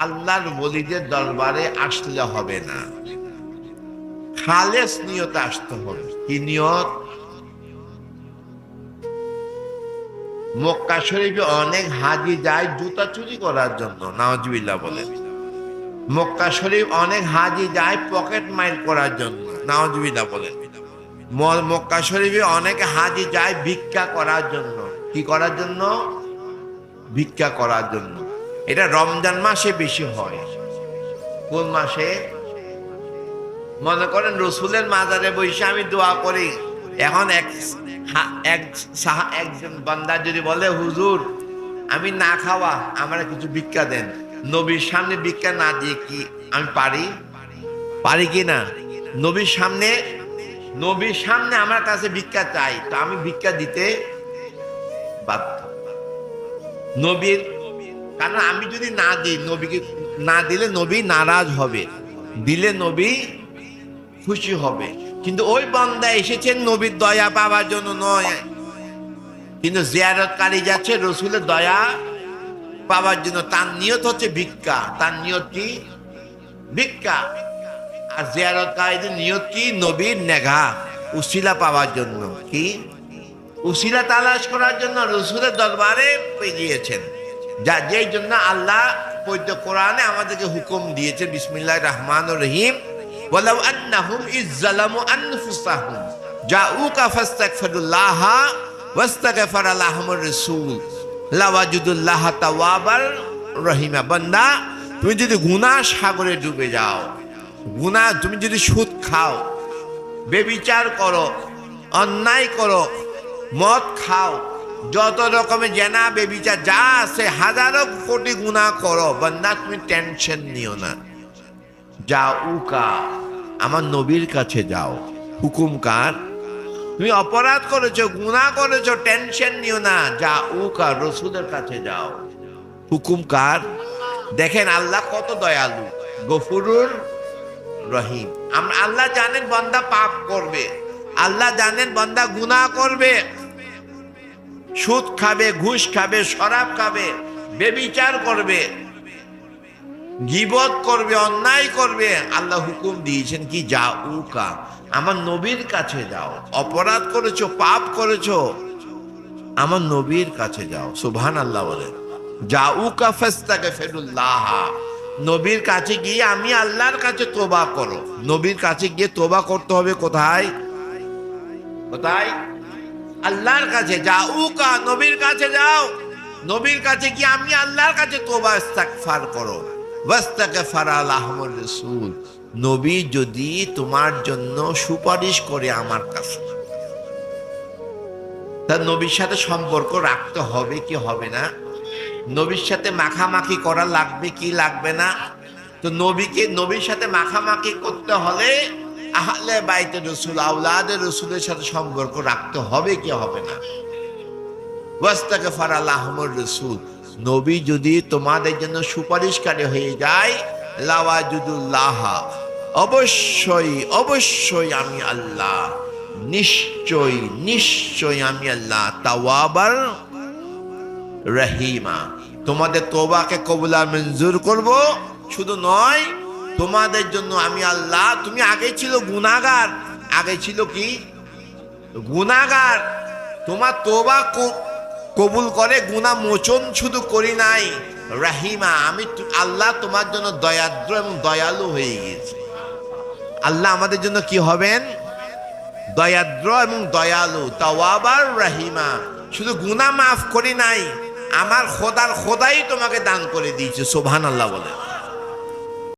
আল্লাহর ওলিদের দরবারে আসলে হবে না, খালেস নিয়তে আসতে হবে। কি নিয়ত? মক্কা শরীফে অনেক হাজি যায় জুতা চুরি করার জন্য, নাউজুবিল্লাহ বলেন। মক্কা শরীফ অনেক হাজি যায় পকেট মাইর করার জন্য, নাউজুবিল্লাহ বলেন। মক্কা শরীফে অনেক হাজি যায় ভিক্ষা করার জন্য। কি করার জন্য? ভিক্ষা করার জন্য। এটা রমজান মাসে বেশি হয়। কোন মাসে? মনে করেন রসুলের মাজারে বসে আমি দোয়া করি, এখন একজন বান্দা যদি বলে হুজুর আমি না খাওয়া, আমার কিছু ভিক্ষা দেন, নবীর সামনে ভিক্ষা না দিয়ে কি আমি পারি? পারি কি না? নবীর সামনে আমার কাছে ভিক্ষা চাই, তো আমি ভিক্ষা দিতে বাধ্য। নবীর, কারণ আমি যদি না দিই, নবীকে না দিলে নবী নারাজ হবে, দিলে নবী খুশি হবে। কিন্তু ওই বান্দা এসেছেন নবীর দয়া পাওয়ার জন্য নয়, কিন্তু জিয়ারতকারী যাচ্ছে রসুলের দয়া পাওয়ার জন্য। তার নিয়ত হচ্ছে ভিক্ষা। তার নিয়ত কি? ভিক্ষা। আর জিয়ারতকারীদের নিয়ত কি? নবীর নেঘা, উসিলা পাওয়ার জন্য। কি? উসিলা তালাশ করার জন্য রসুলের দরবারে গিয়েছেন। যেই জন্য আল্লাহ পবিত্র কোরআনে আমাদেরকে হুকুম দিয়েছে, বিসমিল্লাহির রহমানির রহিম, ওয়ালাউ আন্নাহুম ইযযালামু আনফুসাহুম জাউকা ফাস্তাগফিরুল্লাহ ওয়াস্তাগফারা লাহুমুর রাসূল লাওয়াজিদুল্লাহ তাওয়াবার রহিমা। বান্দা, তুমি যদি গুনাহ সাগরে ডুবে যাও, তুমি যদি সুদ খাও, বেবিচার করো, অন্যায় করো, মদ খাও, যত রকমের জেনা বেবিচার যা আছে, হাজারো কোটি গুনাহ করো, বান্দা তুমি টেনশন নিও না। যাউকা, আমার নবীর কাছে যাও। হুকুম কার? তুমি অপরাধ করেছো, গুনাহ করেছো, টেনশন নিও না, যাউকা, রসুলের কাছে যাও। হুকুম কার? দেখেন আল্লাহ কত দয়ালু, গফুরুর রহিম। আল্লাহ জানেন বান্দা পাপ করবে, আল্লাহ জানেন বান্দা গুনাহ করবে, সুদ খাবে, ঘুষ খাবে, শরাব খাবে, বেবিচার করবে, গীবত করবে, অন্যায় করবে। আল্লাহ হুকুম দিয়েছেন কি? যাউকা, আমার নবীর কাছে যাও। অপরাধ করেছো, পাপ করেছো, আমার নবীর কাছে যাও। সুবহানাল্লাহ বলেন। যাউকা ফাস্তাগফিরুল্লাহ, নবীর কাছে গিয়ে আমি আল্লাহর কাছে তোবা করো। নবীর কাছে গিয়ে তোবা করতে হবে কোথায়? কোথায়? আল্লাহর কাছে। যাউকা, নবীর কাছে যাও। নবীর কাছে গিয়ে আমি আল্লাহর কাছে তোবা ইস্তিগফার করো। ওয়াস্তাগফারা লাহুমুর রাসূল, নবী যদি তোমার জন্য সুপারিশ করে আমার কাছে, তার নবীর সাথে সম্পর্ক রাখতে হবে কি হবে না? নবীর সাথে মাখামাখি করা লাগবে কি লাগবে না? তো নবীর সাথে মাখামাখি করতে হলে আহলে বাইতে রাসূল, আওলাদে রাসূলের সাথে সম্পর্ক রাখতে হবে কি হবে না? ওয়াস্তাগফারা লাহুমুর রাসূল, নবী যদি তোমাদের জন্য সুপারিশকারী হয়ে যায়, লাওয়াজিদুল্লাহ, অবশ্যই আমি আল্লাহ, নিশ্চয়ই আমি আল্লাহ, তাওয়াবার রহিমা, তোমাদের তওবাকে কবুল আর মঞ্জুর করব। শুধু নয়, তোমাদের জন্য আমি আল্লাহ, তুমি আগে ছিল গুনাহগার, আগে ছিল কি? গুনাহগার, তোমার তওবা কবুল করে গুনাহ মোচন শুধু করি নাই, রহিমা, আমি আল্লাহ তোমার জন্য দয়াদ্র এবং দয়ালু হয়ে গেছি। আল্লাহ আমাদের জন্য কি হবেন? দয়াদ্র এবং দয়ালু, তাওয়াবার রহিমা। শুধু গুনাহ মাফ করি নাই, আমার খোদাই তোমাকে দান করে দিয়েছে। সুবহানাল্লাহ বলে।